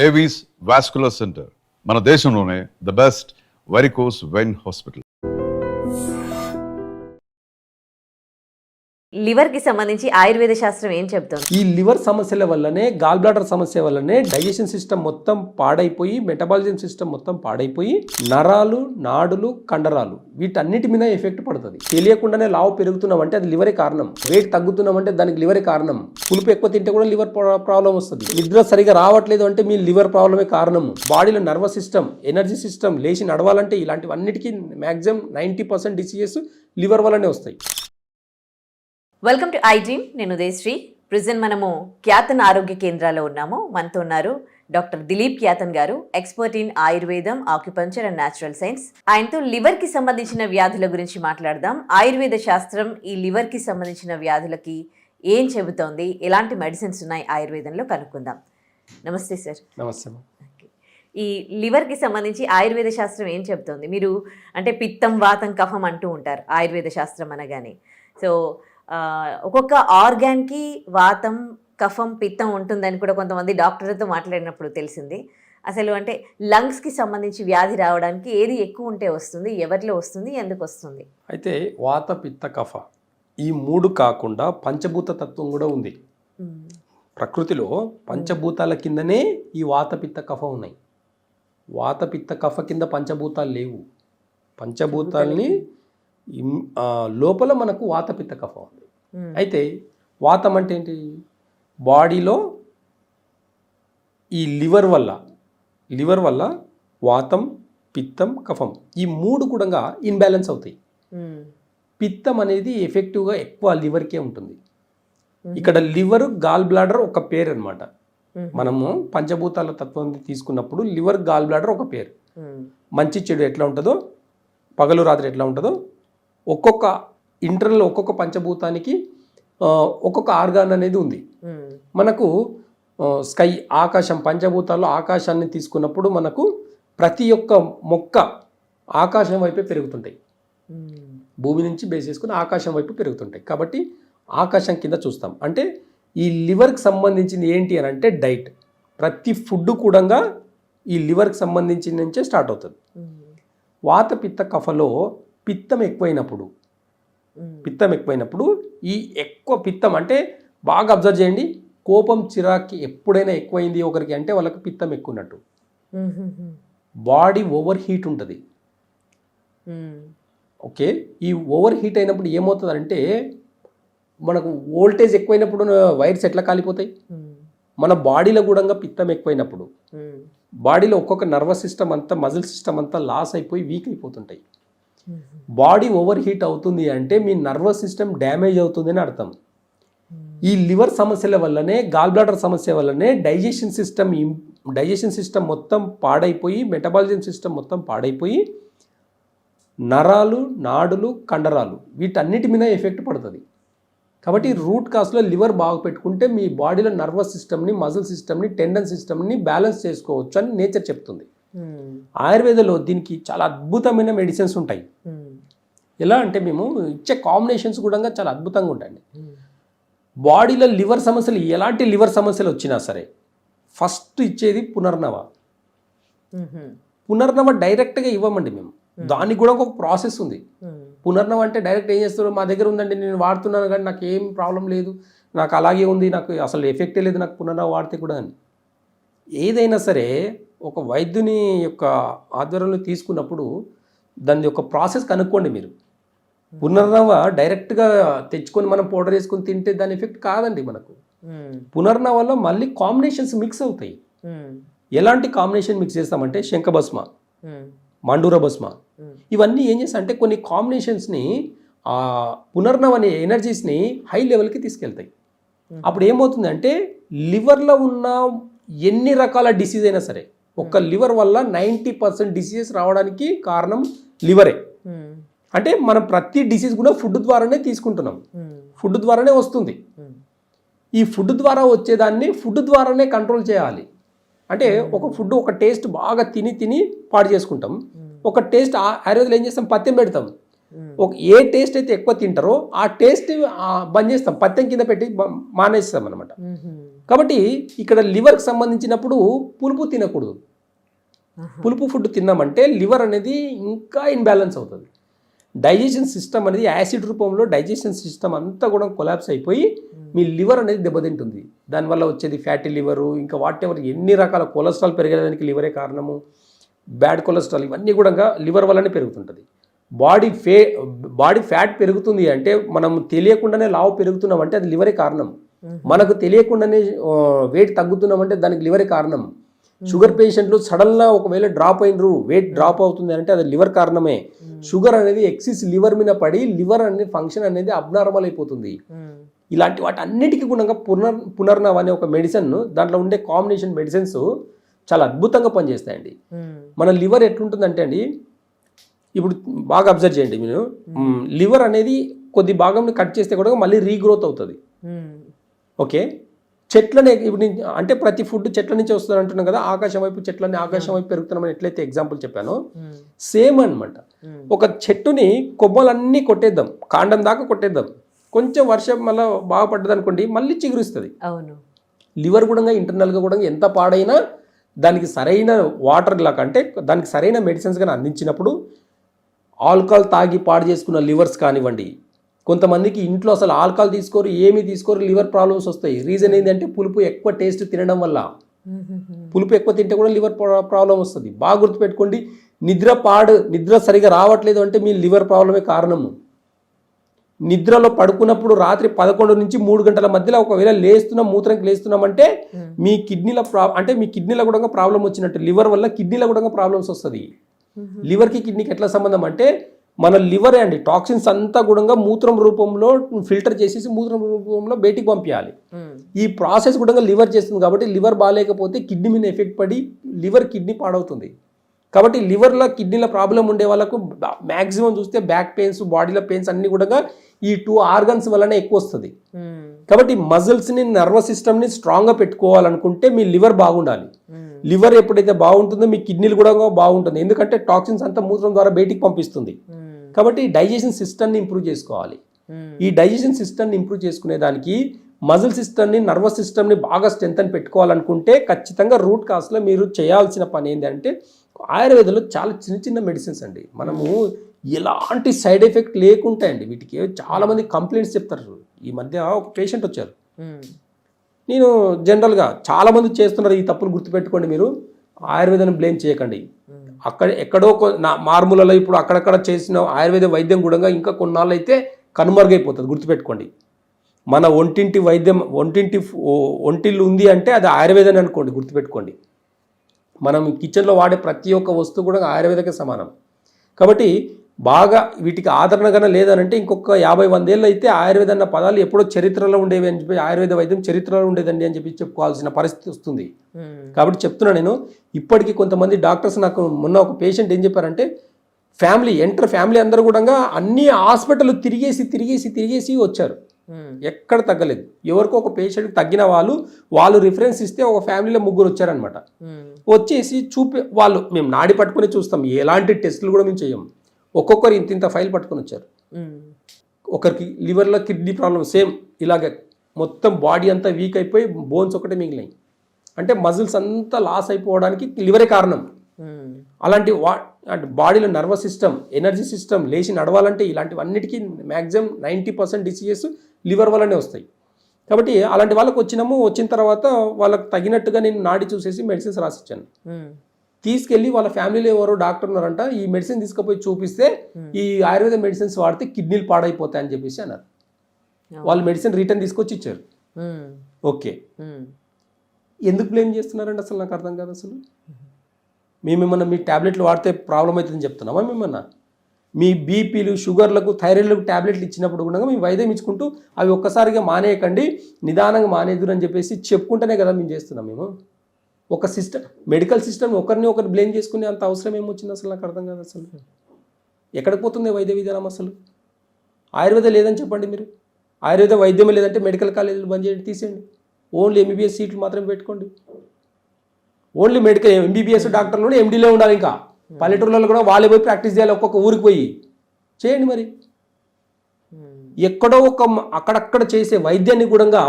Avis vascular centre మన దేశంలోనే the best varicose vein hospital. Liver కి సంబంధించి ఆయుర్వేద శాస్త్రం ఏం చెప్తుంది? ఈ లివర్ సమస్యల వల్లనే, గాల్ బ్లాడర్ సమస్య వల్లనే డైజెషన్ సిస్టమ్ మొత్తం పాడైపోయి, మెటబాలిజం సిస్టమ్ మొత్తం పాడైపోయి, నరాలు, నాడులు, కండరాలు వీటన్నిటి మీద ఎఫెక్ట్ పడుతుంది. తెలియకుండానే లావు పెరుగుతున్నామంటే అది లివరే కారణం. వెయిట్ తగ్గుతున్నామంటే దానికి లివరే కారణం. పులుపు ఎక్కువ తింటే కూడా లివర్ ప్రాబ్లం వస్తుంది. నిద్ర సరిగా రావట్లేదు అంటే మీ లివర్ ప్రాబ్లమే కారణం. బాడీలో నర్వస్ సిస్టమ్, ఎనర్జీ సిస్టమ్ లేచి నడవాలంటే ఇలాంటివన్నిటికీ మ్యాక్సిమం 90% డిసీజెస్ లివర్ వల్లనే వస్తాయి. Welcome to I dream. నేను ఉదయశ్రీ. ప్రెజెంట్ మనము క్యాతన్ ఆరోగ్య కేంద్రాల్లో ఉన్నాము. మనతో ఉన్నారు డాక్టర్ దిలీప్ క్యాతన్ గారు, ఎక్స్పర్ట్ ఇన్ ఆయుర్వేదం, ఆక్యుపంచర్ అండ్ న్యాచురల్ సైన్స్. ఆయనతో లివర్ కి సంబంధించిన వ్యాధుల గురించి మాట్లాడదాం. ఆయుర్వేద శాస్త్రం ఈ లివర్ కి సంబంధించిన వ్యాధులకి ఏం చెబుతోంది, ఎలాంటి మెడిసిన్స్ ఉన్నాయి ఆయుర్వేదంలో కనుక్కుందాం. నమస్తే సార్. నమస్తే. ఈ లివర్కి సంబంధించి ఆయుర్వేద శాస్త్రం ఏం చెబుతోంది? మీరు అంటే పిత్తం, వాతం, కఫం అంటూ ఉంటారు ఆయుర్వేద శాస్త్రం అనగానే. సో ఒక్కొక్క ఆర్గాన్కి వాతం, కఫం, పిత్తం ఉంటుందని కూడా కొంతమంది డాక్టర్లతో మాట్లాడినప్పుడు తెలిసింది. అసలు అంటే లంగ్స్కి సంబంధించి వ్యాధి రావడానికి ఏది ఎక్కువ ఉంటే వస్తుంది, ఎవరిలో వస్తుంది, ఎందుకు వస్తుంది? అయితే వాత, పిత్త, కఫ ఈ మూడు కాకుండా పంచభూత తత్వం కూడా ఉంది. ప్రకృతిలో పంచభూతాల కిందనే ఈ వాత, పిత్త, కఫ ఉన్నాయి. వాత, పిత్త, కఫ కింద పంచభూతాలు లేవు. పంచభూతాల్ని లోపల మనకు వాత, పిత్త, కఫ ఉంది. అయితే వాతం అంటే ఏంటి? బాడీలో ఈ లివర్ వల్ల వాతం, పిత్తం, కఫం ఈ మూడు కూడా ఇన్బ్యాలెన్స్ అవుతాయి. పిత్తం అనేది ఎఫెక్టివ్గా ఎక్కువ లివర్కే ఉంటుంది. ఇక్కడ లివర్, గాల్ బ్లాడర్ ఒక పేరు అనమాట. మనము పంచభూతాల తత్వం తీసుకున్నప్పుడు లివర్, గాల్ బ్లాడర్ ఒక పేరు. మంచి చెడు ఎట్లా ఉంటుందో, పగలు రాత్రి ఎట్లా ఉంటుందో, ఒక్కొక్క ఇంటర్నల్ ఒక్కొక్క పంచభూతానికి ఒక్కొక్క ఆర్గాన్ అనేది ఉంది. మనకు స్కై, ఆకాశం, పంచభూతాల్లో ఆకాశాన్ని తీసుకున్నప్పుడు మనకు ప్రతి ఒక్క మొక్క ఆకాశం వైపే పెరుగుతుంటాయి. భూమి నుంచి బేస్ చేసుకుని ఆకాశం వైపు పెరుగుతుంటాయి. కాబట్టి ఆకాశం కింద చూస్తాం. అంటే ఈ లివర్కి సంబంధించింది ఏంటి అని అంటే డైట్. ప్రతి ఫుడ్ కూడా ఈ లివర్కి సంబంధించిన నుంచే స్టార్ట్ అవుతుంది. వాత, పిత్త, కఫలో పిత్తం ఎక్కువైనప్పుడు ఈ ఎక్కువ పిత్తం అంటే బాగా అబ్జర్వ్ చేయండి. కోపం, చిరాకి ఎప్పుడైనా ఎక్కువైంది ఒకరికి అంటే వాళ్ళకి పిత్తం ఎక్కువ ఉన్నట్టు. బాడీ ఓవర్ హీట్ ఉంటుంది. ఓకే, ఈ ఓవర్ హీట్ అయినప్పుడు ఏమవుతుందంటే మనకు వోల్టేజ్ ఎక్కువైనప్పుడు వైర్స్ ఎట్లా కాలిపోతాయి. మన బాడీలో కూడా పిత్తం ఎక్కువైనప్పుడు బాడీలో ఒక్కొక్క నర్వస్ సిస్టమ్ అంతా, మజిల్ సిస్టమ్ అంతా లాస్ అయిపోయి వీక్ అయిపోతుంటాయి. బాడీ ఓవర్ హీట్ అవుతుంది అంటే మీ నర్వస్ సిస్టమ్ డ్యామేజ్ అవుతుంది అని అర్థం. ఈ లివర్ సమస్యల వల్లనే, గాల్ బ్లాడర్ సమస్య వల్లనే డైజెషన్ సిస్టమ్ మొత్తం పాడైపోయి, మెటబాలిజం సిస్టమ్ మొత్తం పాడైపోయి, నరాలు, నాడులు, కండరాలు వీటన్నిటి మీద ఎఫెక్ట్ పడుతుంది. కాబట్టి రూట్ కాస్లో లివర్ బాగా పెట్టుకుంటే మీ బాడీలో నర్వస్ సిస్టమ్ని, మజిల్ సిస్టమ్ని, టెండన్ సిస్టమ్ని బ్యాలెన్స్ చేసుకోవచ్చు అని నేచర్ చెప్తుంది. ఆయుర్వేదంలో దీనికి చాలా అద్భుతమైన మెడిసిన్స్ ఉంటాయి. ఎలా అంటే మేము ఇచ్చే కాంబినేషన్స్ కూడా చాలా అద్భుతంగా ఉంటాయండి. బాడీలో లివర్ సమస్యలు, ఎలాంటి లివర్ సమస్యలు వచ్చినా సరే ఫస్ట్ ఇచ్చేది పునర్నవ. పునర్నవ డైరెక్ట్గా ఇవ్వమండి మేము. దానికి కూడా ఒక ప్రాసెస్ ఉంది. పునర్నవ అంటే డైరెక్ట్ ఏం చేస్తారు, మా దగ్గర ఉందండి, నేను వాడుతున్నాను కానీ నాకు ఏం ప్రాబ్లం లేదు, నాకు అలాగే ఉంది, నాకు అసలు ఎఫెక్టే లేదు, నాకు పునర్నవ వాడితే కూడా అని. ఏదైనా సరే ఒక వైద్యుని యొక్క ఆధ్వర్యంలో తీసుకున్నప్పుడు దాని యొక్క ప్రాసెస్ కనుక్కోండి మీరు. పునర్నవ డైరెక్ట్గా తెచ్చుకొని మనం పౌడర్ వేసుకొని తింటే దాని ఎఫెక్ట్ కాదండి మనకు. పునర్నవలో మళ్ళీ కాంబినేషన్స్ మిక్స్ అవుతాయి. ఎలాంటి కాంబినేషన్ మిక్స్ చేస్తామంటే శంఖభస్మ, మండూర భస్మ ఇవన్నీ ఏం చేస్తా అంటే కొన్ని కాంబినేషన్స్ని పునర్నవ అనే ఎనర్జీస్ని హై లెవెల్కి తీసుకెళ్తాయి. అప్పుడు ఏమవుతుందంటే లివర్లో ఉన్న ఎన్ని రకాల డిసీజ్ అయినా సరే, ఒక్క లివర్ వల్ల 90% డిసీజెస్ రావడానికి కారణం లివరే. అంటే మనం ప్రతి డిసీజ్ కూడా ఫుడ్ ద్వారానే తీసుకుంటున్నాం, ఫుడ్ ద్వారానే వస్తుంది. ఈ ఫుడ్ ద్వారా వచ్చేదాన్ని ఫుడ్ ద్వారానే కంట్రోల్ చేయాలి. అంటే ఒక ఫుడ్, ఒక టేస్ట్ బాగా తిని పాడు చేసుకుంటాం. ఒక టేస్ట్ ఆయుర్వేదంలో ఏం చేస్తాం, పత్యం పెడతాం. ఏ టేస్ట్ అయితే ఎక్కువ తింటారో ఆ టేస్ట్ బంద్ చేస్తాం, పత్యం కింద పెట్టి మానేస్తాం అనమాట. కాబట్టి ఇక్కడ లివర్కి సంబంధించినప్పుడు పులుపు తినకూడదు. పులుపు ఫుడ్ తిన్నామంటే లివర్ అనేది ఇంకా ఇన్బ్యాలెన్స్ అవుతుంది. డైజెషన్ సిస్టమ్ అనేది యాసిడ్ రూపంలో డైజెషన్ సిస్టమ్ అంతా కూడా కొలాప్స్ అయిపోయి మీ లివర్ అనేది దెబ్బతింటుంది. దానివల్ల వచ్చేది ఫ్యాటీ లివరు, ఇంకా వాట్ ఎవర్ ఎన్ని రకాల కొలెస్ట్రాల్ పెరగడానికి లివరే కారణము, బ్యాడ్ కొలెస్ట్రాల్ ఇవన్నీ కూడా లివర్ వల్లనే పెరుగుతుంటుంది. బాడీ ఫ్యాట్ పెరుగుతుంది అంటే మనం తెలియకుండానే లావు పెరుగుతున్నాం అంటే అది లివరే కారణం. మనకు తెలియకుండానే వెయిట్ తగ్గుతున్నామంటే దానికి లివరే కారణం. షుగర్ పేషెంట్లు సడన్గా ఒకవేళ డ్రాప్ అయినరు, వెయిట్ డ్రాప్ అవుతుంది అంటే అది లివర్ కారణమే. షుగర్ అనేది ఎక్సిస్ లివర్ మీద పడి లివర్ అనేది ఫంక్షన్ అనేది అబ్నార్మల్ అయిపోతుంది. ఇలాంటి వాటి అన్నిటికీ గుణంగా పునర్నవ్ అనే ఒక మెడిసిన్, దాంట్లో ఉండే కాంబినేషన్ మెడిసిన్స్ చాలా అద్భుతంగా పనిచేస్తాయండి. మన లివర్ ఎట్లుంటుందంటే అండి, ఇప్పుడు బాగా అబ్జర్వ్ చేయండి మీరు, లివర్ అనేది కొద్ది భాగం కట్ చేస్తే కూడా మళ్ళీ రీగ్రోత్ అవుతుంది. ఓకే, చెట్లనే ఇప్పుడు అంటే ప్రతి ఫుడ్ చెట్ల నుంచి వస్తుంది అంటున్నాం కదా, ఆకాశం వైపు చెట్లని ఆకాశం వైపు పెరుగుతున్నామని ఎట్లయితే ఎగ్జాంపుల్ చెప్పానో సేమ్ అనమాట. ఒక చెట్టుని కొమ్మలన్నీ కొట్టేద్దాం, కాండం దాకా కొట్టేద్దాం, కొంచెం వర్షం మళ్ళీ బాగా పడ్డది అనుకోండి మళ్ళీ చిగురిస్తుంది. లివర్ కూడా ఇంటర్నల్గా కూడా ఎంత పాడైనా దానికి సరైన వాటర్ లాగా అంటే దానికి సరైన మెడిసిన్స్ కానీ అందించినప్పుడు, ఆల్కహాల్ తాగి పాడు చేసుకున్న లివర్స్ కానివ్వండి, కొంతమందికి ఇంట్లో అసలు ఆల్కహాల్ తీసుకోరు, ఏమీ తీసుకోరు, లివర్ ప్రాబ్లమ్స్ వస్తాయి. రీజన్ ఏంటంటే పులుపు ఎక్కువ టేస్ట్ తినడం వల్ల. పులుపు ఎక్కువ తింటే కూడా లివర్ ప్రాబ్లం వస్తుంది. బాగా గుర్తుపెట్టుకోండి, నిద్ర సరిగా రావట్లేదు అంటే మీ లివర్ ప్రాబ్లమే కారణము. నిద్రలో పడుకున్నప్పుడు రాత్రి 11 నుంచి 3 గంటల మధ్యలో ఒకవేళ మూత్రంకి లేస్తున్నామంటే మీ కిడ్నీల అంటే మీ కిడ్నీలో కూడా ప్రాబ్లం వచ్చినట్టు. లివర్ వల్ల కిడ్నీలో కూడా ప్రాబ్లమ్స్ వస్తుంది. లివర్కి కిడ్నీకి ఎట్లా సంబంధం అంటే, మన లివరే అండి టాక్సిన్స్ అంతా కూడా మూత్రం రూపంలో ఫిల్టర్ చేసేసి మూత్రం రూపంలో బయటికి పంపించాలి. ఈ ప్రాసెస్ కూడా లివర్ చేస్తుంది. కాబట్టి లివర్ బాగాలేకపోతే కిడ్నీ మీద ఎఫెక్ట్ పడి కిడ్నీ పాడవుతుంది. కాబట్టి లివర్లో కిడ్నీల ప్రాబ్లం ఉండే వాళ్ళకు మ్యాక్సిమం చూస్తే బ్యాక్ పెయిన్స్, బాడీలో పెయిన్స్ అన్ని కూడా ఈ 2 ఆర్గన్స్ వల్లనే ఎక్కువ వస్తుంది. కాబట్టి మజిల్స్ని, నర్వస్ సిస్టమ్ని స్ట్రాంగ్గా పెట్టుకోవాలనుకుంటే మీ లివర్ బాగుండాలి. లివర్ ఎప్పుడైతే బాగుంటుందో మీ కిడ్నీలు కూడా బాగుంటుంది. ఎందుకంటే టాక్సిన్స్ అంతా మూత్రం ద్వారా బయటికి పంపిస్తుంది. కాబట్టి డైజెషన్ సిస్టమ్ని ఇంప్రూవ్ చేసుకోవాలి. ఈ డైజెషన్ సిస్టమ్ని ఇంప్రూవ్ చేసుకునే దానికి మజిల్ సిస్టమ్ని, నర్వస్ సిస్టమ్ని బాగా స్ట్రెంత్ అని పెట్టుకోవాలనుకుంటే ఖచ్చితంగా రూట్ కాస్లో మీరు చేయాల్సిన పని ఏంటంటే, ఆయుర్వేదంలో చాలా చిన్న మెడిసిన్స్ అండి. మనము ఎలాంటి సైడ్ ఎఫెక్ట్ లేకుంటాయండి వీటికి. చాలామంది కంప్లైంట్స్ చెప్తారు. ఈ మధ్య ఒక పేషెంట్ వచ్చారు, నేను జనరల్గా చాలామంది చేస్తున్నారు ఈ తప్పులు, గుర్తుపెట్టుకోండి మీరు. ఆయుర్వేదాన్ని బ్లేమ్ చేయకండి. ఎక్కడో మారుమూలలో ఇప్పుడు అక్కడక్కడ చేసిన ఆయుర్వేద వైద్యం కూడా ఇంకా కొన్నాళ్ళు అయితే కనుమరుగైపోతుంది. గుర్తుపెట్టుకోండి, మన ఒంటిల్లు ఉంది అంటే అది ఆయుర్వేదం అనుకోండి. గుర్తుపెట్టుకోండి, మనం కిచెన్లో వాడే ప్రతి ఒక్క వస్తువు కూడా ఆయుర్వేదకే సమానం. కాబట్టి బాగా వీటికి ఆదరణగా లేదనంటే ఇంకొక 50-100 ఏళ్ళు అయితే ఆయుర్వేద అన్న పదాలు ఎప్పుడో చరిత్రలో ఉండేవి అని చెప్పి, ఆయుర్వేద వైద్యం చరిత్రలో ఉండేదండి అని చెప్పి చెప్పుకోవాల్సిన పరిస్థితి వస్తుంది. కాబట్టి చెప్తున్నా నేను, ఇప్పటికీ కొంతమంది డాక్టర్స్, నాకు మొన్న ఒక పేషెంట్ ఏం చెప్పారంటే, ఫ్యామిలీ అందరూ కూడా అన్ని హాస్పిటల్ తిరిగేసి వచ్చారు, ఎక్కడ తగ్గలేదు. ఎవరికో ఒక పేషెంట్ తగ్గిన వాళ్ళు రిఫరెన్స్ ఇస్తే ఒక ఫ్యామిలీలో 3 వచ్చారనమాట. వచ్చేసి వాళ్ళు మేము నాడి పట్టుకుని చూస్తాం, ఎలాంటి టెస్టులు కూడా మేము చేయం. ఒక్కొక్కరు ఇంత ఫైల్ పట్టుకొని వచ్చారు. ఒకరికి లివర్లో కిడ్నీ ప్రాబ్లం సేమ్ ఇలాగే, మొత్తం బాడీ అంతా వీక్ అయిపోయి బోన్స్ ఒకటే మిగిలినాయి. అంటే మజిల్స్ అంతా లాస్ అయిపోవడానికి లివరే కారణం. అలాంటి బాడీలో నర్వస్ సిస్టమ్, ఎనర్జీ సిస్టమ్ లేచి నడవాలంటే ఇలాంటివన్నిటికీ మ్యాక్సిమం 90% డిసీజెస్ లివర్ వల్లనే వస్తాయి. కాబట్టి అలాంటి వాళ్ళకి వచ్చిన తర్వాత వాళ్ళకి తగినట్టుగా నేను నాడి చూసేసి మెడిసిన్స్ రాసిచ్చాను. తీసుకెళ్ళి వాళ్ళ ఫ్యామిలీలో ఎవరో డాక్టర్ ఉన్నారంట, ఈ మెడిసిన్ తీసుకుపోయి చూపిస్తే ఈ ఆయుర్వేద మెడిసిన్స్ వాడితే కిడ్నీలు పాడైపోతాయని చెప్పేసి అన్నారు. వాళ్ళు మెడిసిన్ రిటర్న్ తీసుకొచ్చి ఇచ్చారు. ఓకే, ఎందుకు బ్లేమ్ చేస్తున్నారండి అసలు నాకు అర్థం కాదు. అసలు మేమేమన్నా మీ ట్యాబ్లెట్లు వాడితే ప్రాబ్లం అవుతుందని చెప్తున్నామా? మేమన్నా మీ బీపీలు, షుగర్లకు, థైరాయిడ్లకు ట్యాబ్లెట్లు ఇచ్చినప్పుడు కూడా మేము వైద్యం ఇచ్చుకుంటూ అవి ఒక్కసారిగా మానేయకండి, నిదానంగా మానేదురు అని చెప్పేసి చెప్పుకుంటేనే కదా మేము చేస్తున్నాం. మేము ఒక మెడికల్ సిస్టమ్ ఒకరిని బ్లేమ్ చేసుకునే అంత అవసరం ఏమొచ్చింది అసలు నాకు అర్థం కాదు. అసలు ఎక్కడికి పోతుంది వైద్య విధానం? అసలు ఆయుర్వేదం లేదని చెప్పండి మీరు, ఆయుర్వేద వైద్యమే లేదంటే మెడికల్ కాలేజీలు బంద్ చేయండి, తీసేయండి, ఓన్లీ ఎంబీబీఎస్ సీట్లు మాత్రమే పెట్టుకోండి. ఓన్లీ మెడికల్ ఎంబీబీఎస్ డాక్టర్లోనే ఎండీలో ఉండాలి. ఇంకా పల్లెటూర్లలో కూడా వాళ్ళే పోయి ప్రాక్టీస్ చేయాలి, ఒక్కొక్క ఊరికి పోయి. చేయండి మరి. ఎక్కడో ఒక అక్కడక్కడ చేసే వైద్యాన్ని కూడా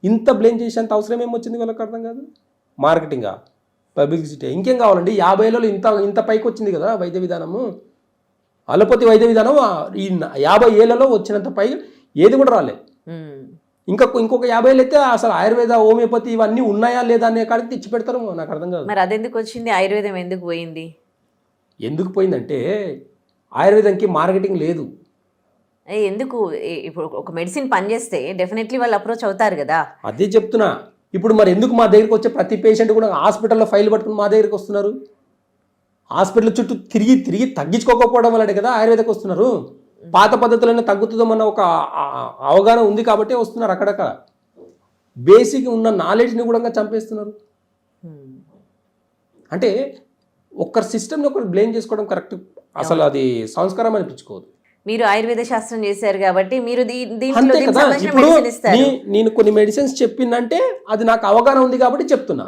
ఇంత బ్లేమ్ చేసేంత అవసరం ఏమొచ్చింది వాళ్ళకి అర్థం కాదు. మార్కెటింగా, పబ్లిసిటీ, ఇంకేం కావాలండి? 50 ఏళ్ళలో ఇంత పైకి వచ్చింది కదా వైద్య విధానము. అలోపతి వైద్య విధానం ఈ 50 ఏళ్లలో వచ్చినంత పై ఏది కూడా రాలే. ఇంకొక 50 ఏళ్ళు అయితే అసలు ఆయుర్వేద, హోమియోపతి ఇవన్నీ ఉన్నాయా లేదా అనే కాడికి తెచ్చి పెడతారు. నాకు అర్థం కాదు. మరి అదెందుకు వచ్చింది? ఆయుర్వేదం ఎందుకు పోయింది? ఎందుకు పోయిందంటే ఆయుర్వేదంకి మార్కెటింగ్ లేదు. ఎందుకు? ఇప్పుడు ఒక మెడిసిన్ పనిచేస్తే డెఫినెట్లీ వాళ్ళు అప్రోచ్ అవుతారు కదా. అదే చెప్తున్నా. ఇప్పుడు మరి ఎందుకు మా దగ్గరికి వచ్చే ప్రతి పేషెంట్ కూడా హాస్పిటల్లో ఫైల్ పట్టుకుని మా దగ్గరికి వస్తున్నారు? హాస్పిటల్ చుట్టూ తిరిగి తగ్గించుకోకపోవడం వల్లనే కదా ఆయుర్వేదకు వస్తున్నారు. పాత పద్ధతులైనా తగ్గుతుందన్న ఒక అవగాహన ఉంది కాబట్టి వస్తున్నారు. అక్కడక్కడ బేసిక్ ఉన్న నాలెడ్జ్ని కూడా చంపేస్తున్నారు. అంటే ఒక్కరి సిస్టమ్ని ఒకరు బ్లేమ్ చేసుకోవడం కరెక్ట్, అసలు అది సంస్కారం అనిపించుకోదు. మీరు ఆయుర్వేద శాస్త్రం చేశారు కాబట్టి మీరు అంతే కదా. ఇప్పుడు నేను కొన్ని మెడిసిన్స్ చెప్పిందంటే అది నాకు అవగాహన ఉంది కాబట్టి చెప్తున్నా.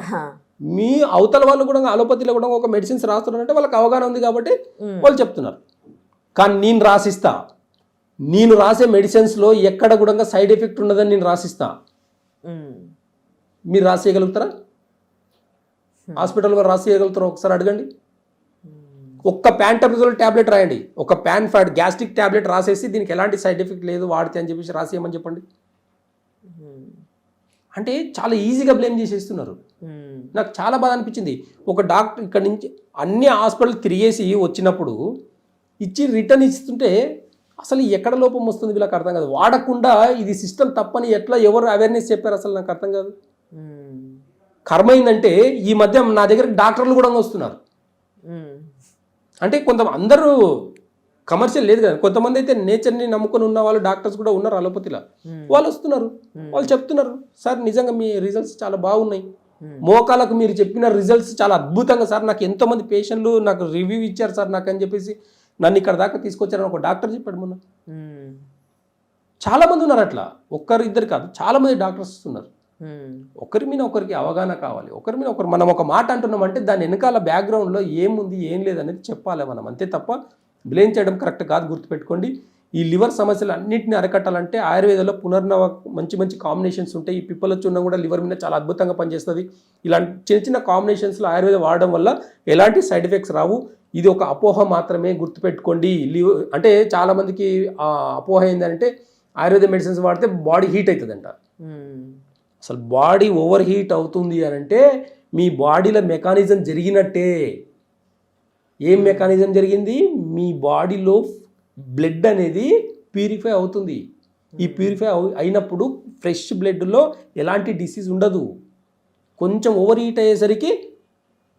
మీ అవతల వాళ్ళు కూడా అలోపతిలో కూడా ఒక మెడిసిన్స్ రాస్తున్నారంటే వాళ్ళకి అవగాహన ఉంది కాబట్టి వాళ్ళు చెప్తున్నారు. కానీ నేను రాసిస్తా, నేను రాసే మెడిసిన్స్లో ఎక్కడ కూడా సైడ్ ఎఫెక్ట్ ఉన్నదని నేను రాసిస్తా. మీరు రాసేయగలుగుతారా? హాస్పిటల్లో రాసేయగలుగుతారా? ఒకసారి అడగండి. ఒక్క ప్యాంటప్రిజోల్ ట్యాబ్లెట్ రాయండి, ఒక ప్యాన్ఫాడ్ గ్యాస్ట్రిక్ ట్యాబ్లెట్ రాసేసి దీనికి ఎలాంటి సైడ్ ఎఫెక్ట్ లేదు వాడితే అని చెప్పేసి రాసేయమని చెప్పండి. అంటే చాలా ఈజీగా బ్లేమ్ చేసేస్తున్నారు. నాకు చాలా బాధ అనిపించింది. ఒక డాక్టర్ ఇక్కడ నుంచి అన్ని హాస్పిటల్ తిరిగేసి వచ్చినప్పుడు ఇచ్చి రిటర్న్ ఇస్తుంటే అసలు ఎక్కడ లోపం వస్తుంది వీళ్ళకి అర్థం కాదు. వాడకుండా ఇది సిస్టమ్ తప్పని ఎట్లా ఎవరు అవేర్నెస్ చెప్పారు అసలు నాకు అర్థం కాదు. కర్మ ఏంటంటే ఈ మధ్య నా దగ్గర డాక్టర్లు కూడా వస్తున్నారు. అంటే అందరూ కమర్షియల్ లేదు కదా, కొంతమంది అయితే నేచర్ని నమ్ముకొని ఉన్న వాళ్ళు డాక్టర్స్ కూడా ఉన్నారు అలోపతిలో. వాళ్ళు వస్తున్నారు, వాళ్ళు చెప్తున్నారు, సార్ నిజంగా మీ రిజల్ట్స్ చాలా బాగున్నాయి, మోకాలకు మీరు చెప్పిన రిజల్ట్స్ చాలా అద్భుతంగా సార్, నాకు ఎంతోమంది పేషెంట్లు నాకు రివ్యూ ఇచ్చారు సార్ నాకు అని చెప్పేసి నన్ను ఇక్కడ దాకా తీసుకొచ్చారని ఒక డాక్టర్ చెప్పాడు మొన్న. చాలా మంది ఉన్నారు అట్లా, ఒక్కరు ఇద్దరు కాదు, చాలా మంది డాక్టర్స్ ఉన్నారు. ఒకరి మీద ఒకరికి అవగాహన కావాలి. ఒకరి మీద ఒకరు మనం ఒక మాట అంటున్నామంటే దాని వెనకాల బ్యాక్గ్రౌండ్లో ఏముంది ఏం లేదనేది చెప్పాలి మనం, అంతే తప్ప బ్లేమ్ చేయడం కరెక్ట్ కాదు. గుర్తుపెట్టుకోండి, ఈ లివర్ సమస్యలు అన్నింటినీ అరికట్టాలంటే ఆయుర్వేదంలో పునర్నవ మంచి కాంబినేషన్స్ ఉంటాయి. ఈ పిప్పల చూర్ణం కూడా లివర్ మీద చాలా అద్భుతంగా పనిచేస్తుంది. ఇలాంటి చిన్న కాంబినేషన్స్లో ఆయుర్వేదం వాడడం వల్ల ఎలాంటి సైడ్ ఎఫెక్ట్స్ రావు. ఇది ఒక అపోహ మాత్రమే, గుర్తుపెట్టుకోండి. అంటే చాలామందికి అపోహ ఏంటంటే ఆయుర్వేద మెడిసిన్స్ వాడితే బాడీ హీట్ అవుతుందంట. అసలు బాడీ ఓవర్ హీట్ అవుతుంది అని అంటే మీ బాడీలో మెకానిజం జరిగినట్టే. ఏం మెకానిజం జరిగింది? మీ బాడీలో బ్లడ్ అనేది ప్యూరిఫై అవుతుంది. ఈ ప్యూరిఫై అయినప్పుడు ఫ్రెష్ బ్లడ్లో ఎలాంటి డిసీజ్ ఉండదు. కొంచెం ఓవర్ హీట్ అయ్యేసరికి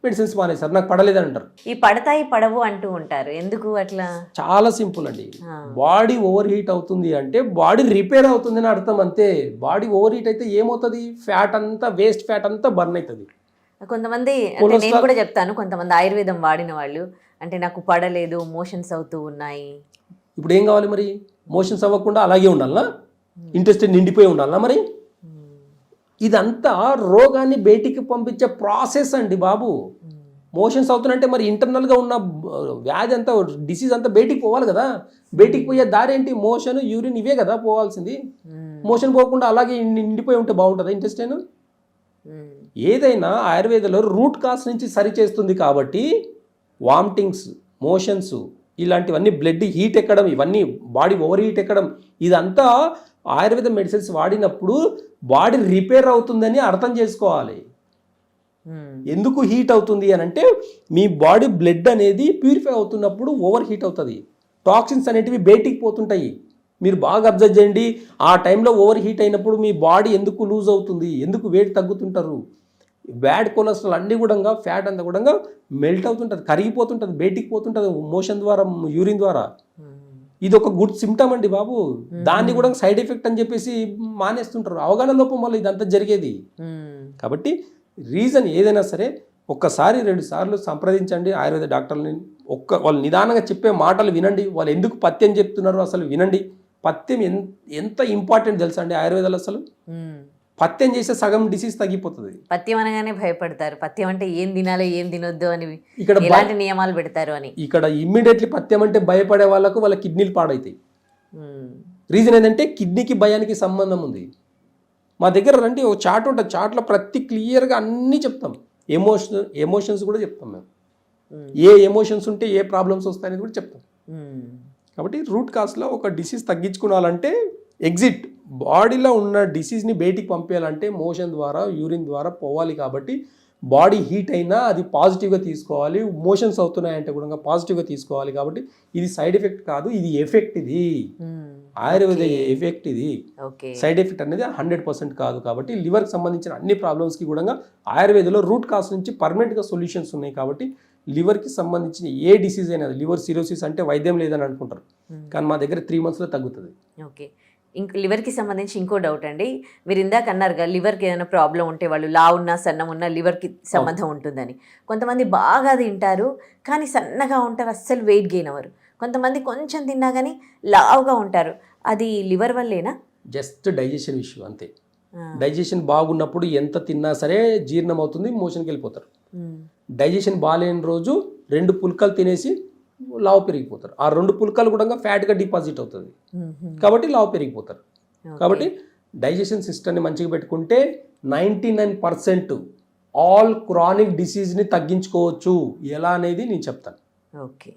మెడిసిన్స్ మానేస్తారు, నాకు పడలేదని అంటారు. ఈ పడతాయి పడవు అంటూ ఉంటారు, ఎందుకు అట్లా? చాలా సింపుల్ అండి. బాడీ ఓవర్ హీట్ అవుతుంది అంటే బాడీ రిపేర్ అవుతుంది అని అర్థం, అంతే. బాడీ ఓవర్ హీట్ అయితే ఏమవుతుంది? ఫ్యాట్ అంతా, వేస్ట్ ఫ్యాట్ అంతా బర్న్ అవుతుంది. కొంతమంది, అంటే నేను కూడా చెప్తాను, కొంతమంది ఆయుర్వేదం వాడిన వాళ్ళు అంటే నాకు పడలేదు, మోషన్స్ అవుతూ ఉన్నాయి. ఇప్పుడు ఏం కావాలి మరి? మోషన్స్ అవ్వకుండా అలాగే ఉండాలనా? ఇంట్రెస్టెడ్ నిండిపోయి ఉండాలనా? మరి ఇదంతా రోగాన్ని బయటికి పంపించే ప్రాసెస్ అండి బాబు. మోషన్స్ అవుతున్నంటే మరి ఇంటర్నల్గా ఉన్న వ్యాధి అంతా, డిసీజ్ అంతా బయటికి పోవాలి కదా. బయటికి పోయే దారి ఏంటి? మోషన్, యూరిన్, ఇవే కదా పోవాల్సింది. మోషన్ పోకుండా అలాగే నిండిపోయి ఉంటే బాగుంటుందా ఇంటెస్టైన్? ఏదైనా ఆయుర్వేదంలో రూట్ కాజ్ నుంచి సరి చేస్తుంది కాబట్టి వామిటింగ్స్, మోషన్స్ ఇలాంటివన్నీ, బ్లడ్ హీట్ ఎక్కడం, ఇవన్నీ బాడీ ఓవర్ హీట్ ఎక్కడం, ఇదంతా ఆయుర్వేద మెడిసిన్స్ వాడినప్పుడు బాడీ రిపేర్ అవుతుందని అర్థం చేసుకోవాలి. ఎందుకు హీట్ అవుతుంది అని అంటే మీ బాడీ బ్లడ్ అనేది ప్యూరిఫై అవుతున్నప్పుడు ఓవర్ హీట్ అవుతుంది. టాక్సిన్స్ అనేటివి బయటికి పోతుంటాయి. మీరు బాగా అబ్జర్వ్ చేయండి, ఆ టైంలో ఓవర్ హీట్ అయినప్పుడు మీ బాడీ ఎందుకు లూజ్ అవుతుంది, ఎందుకు వెయిట్ తగ్గుతుంటారు, బ్యాడ్ కొలెస్ట్రాల్ అన్నీ కూడా, ఫ్యాట్ అంతా కూడా మెల్ట్ అవుతుంటుంది, కరిగిపోతుంటుంది, బయటికి పోతుంటుంది మోషన్ ద్వారా, యూరిన్ ద్వారా. ఇది ఒక గుడ్ సిమ్టమ్ అండి బాబు. దాన్ని కూడా సైడ్ ఎఫెక్ట్ అని చెప్పేసి మానేస్తుంటారు. అవగాహన లోపం వల్ల ఇదంతా జరిగేది. కాబట్టి రీజన్ ఏదైనా సరే ఒక్కసారి 2 సార్లు సంప్రదించండి ఆయుర్వేద డాక్టర్ని. వాళ్ళు నిదానంగా చెప్పే మాటలు వినండి. వాళ్ళు ఎందుకు పథ్యం చెప్తున్నారో అసలు వినండి. పథ్యం ఎంత ఇంపార్టెంట్ తెలుసా అండి ఆయుర్వేదాలు? అసలు పత్యం చేస్తే సగం డిసీజ్ తగ్గిపోతుంది. పథ్యం అనగానే భయపడతారు. పథ్యం అంటే ఏం తినాలి ఏం తినొద్దు అని ఇక్కడ ఎలాంటి నియమాలు పెడతారు అని. ఇక్కడ ఇమ్మీడియట్లీ పత్యం అంటే భయపడే వాళ్ళ కిడ్నీలు పాడవుతాయి. రీజన్ ఏంటంటే కిడ్నీకి భయానికి సంబంధం ఉంది. మా దగ్గర రండి, ఒక చార్ట్ ఉంటుంది, చార్ట్లో ప్రతి క్లియర్గా అన్నీ చెప్తాం. ఎమోషన్స్ కూడా చెప్తాం మేము. ఏ ఎమోషన్స్ ఉంటే ఏ ప్రాబ్లమ్స్ వస్తాయనేది కూడా చెప్తాం. కాబట్టి రూట్ కాస్లో ఒక డిసీజ్ తగ్గించుకోవాలంటే ఎగ్జిట్ బాడీలో ఉన్న డిసీజ్ని బయటికి పంపించాలంటే మోషన్ ద్వారా యూరిన్ ద్వారా పోవాలి. కాబట్టి బాడీ హీట్ అయినా అది పాజిటివ్గా తీసుకోవాలి, మోషన్స్ అవుతున్నాయంటే కూడా పాజిటివ్గా తీసుకోవాలి. కాబట్టి ఇది సైడ్ ఎఫెక్ట్ కాదు, ఇది ఎఫెక్ట్. ఇది ఆయుర్వేద ఎఫెక్ట్. ఇది సైడ్ ఎఫెక్ట్ అనేది 100% కాదు. కాబట్టి లివర్కి సంబంధించిన అన్ని ప్రాబ్లమ్స్కి కూడా ఆయుర్వేదంలో రూట్ కాస్ నుంచి పర్మనెంట్గా సొల్యూషన్స్ ఉన్నాయి. కాబట్టి లివర్కి సంబంధించిన ఏ డిసీజ్ అయినా, లివర్ సిరోసిస్ అంటే వైద్యం లేదని అనుకుంటారు, కానీ మా దగ్గర 3 monthsలో తగ్గుతుంది. ఓకే. లివర్కి సంబంధించి ఇంకో డౌట్ అండి. మీరు ఇందాక అన్నారుగా లివర్కి ఏదైనా ప్రాబ్లం ఉంటే వాళ్ళు ఉన్నా సన్నం ఉన్నా లివర్కి సంబంధం ఉంటుందని. కొంతమంది బాగా తింటారు కానీ సన్నగా ఉంటారు, అస్సలు వెయిట్ గెయిన్ అవ్వరు. కొంతమంది కొంచెం తిన్నా కానీ లావుగా ఉంటారు. అది లివర్ వల్లేనా? జస్ట్ డైజెషన్ ఇష్యూ అంతే. డైజెషన్ బాగున్నప్పుడు ఎంత తిన్నా సరే జీర్ణం అవుతుంది, మోషన్కి వెళ్ళిపోతారు. డైజెషన్ బాగాలేని రోజు 2 పుల్కలు తినేసి లావు పెరిగిపోతారు. ఆ 2 పుల్కలు కూడా ఫ్యాట్గా డిపాజిట్ అవుతుంది, కాబట్టి లావు పెరిగిపోతారు. కాబట్టి డైజెషన్ సిస్టమ్ని మంచిగా పెట్టుకుంటే 99% ఆల్ క్రానిక్ డిసీజ్ని తగ్గించుకోవచ్చు. ఎలా అనేది నేను చెప్తాను. Okay,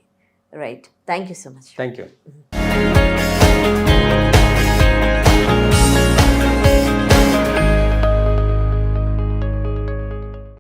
right. Thank you so much. Thank you.